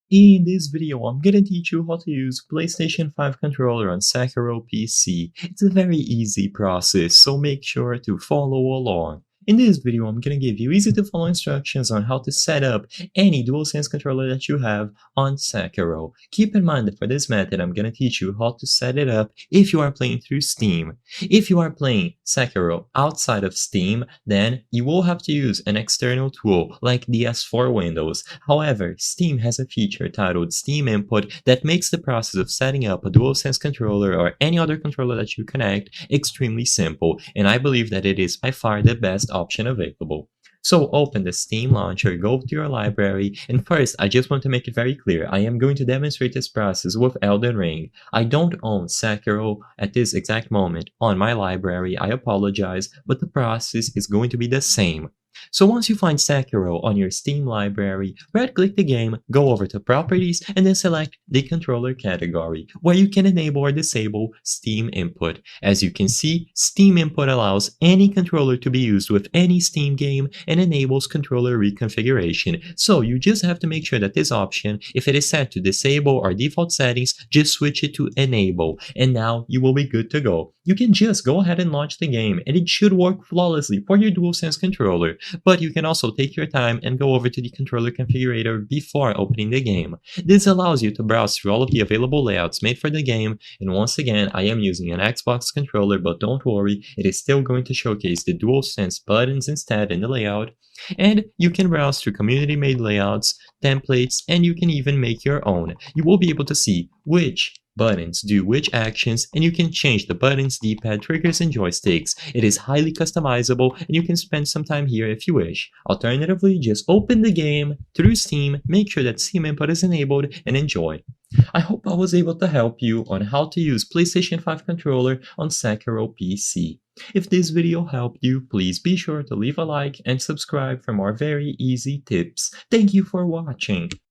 In this video, I'm gonna teach you how to use PlayStation 5 controller on Sekiro PC. It's a very easy process, so make sure to follow along. In this video, I'm gonna give you easy to follow instructions on how to set up any DualSense controller that you have on Sekiro. Keep in mind that for this method, I'm gonna teach you how to set it up if you are playing through Steam. If you are playing Sekiro outside of Steam, then you will have to use an external tool like DS4 Windows. However, Steam has a feature titled Steam Input that makes the process of setting up a DualSense controller or any other controller that you connect extremely simple, and I believe that it is by far the best option available. So open the Steam launcher, go to your library, and first I just want to make it very clear, I am going to demonstrate this process with Elden Ring. I don't own Sekiro at this exact moment on my library, I apologize, but the process is going to be the same. So once you find Sekiro on your Steam library, right-click the game, go over to Properties, and then select the controller category, where you can enable or disable Steam Input. As you can see, Steam Input allows any controller to be used with any Steam game and enables controller reconfiguration. So you just have to make sure that this option, if it is set to disable or default settings, just switch it to enable, and now you will be good to go. You can just go ahead and launch the game, and it should work flawlessly for your DualSense controller. But you can also take your time and go over to the controller configurator before opening the game. This allows you to browse through all of the available layouts made for the game, and once again I am using an Xbox controller, but don't worry, it is still going to showcase the DualSense buttons instead in the layout. And you can browse through community-made layouts, templates, and you can even make your own. You will be able to see which buttons do which actions, and you can change the buttons, D-pad, triggers, and joysticks. It is highly customizable, and you can spend some time here if you wish. Alternatively, just open the game through Steam, make sure that Steam Input is enabled, and enjoy. I hope I was able to help you on how to use PlayStation 5 controller on Sekiro PC. If this video helped you, please be sure to leave a like and subscribe for more very easy tips. Thank you for watching.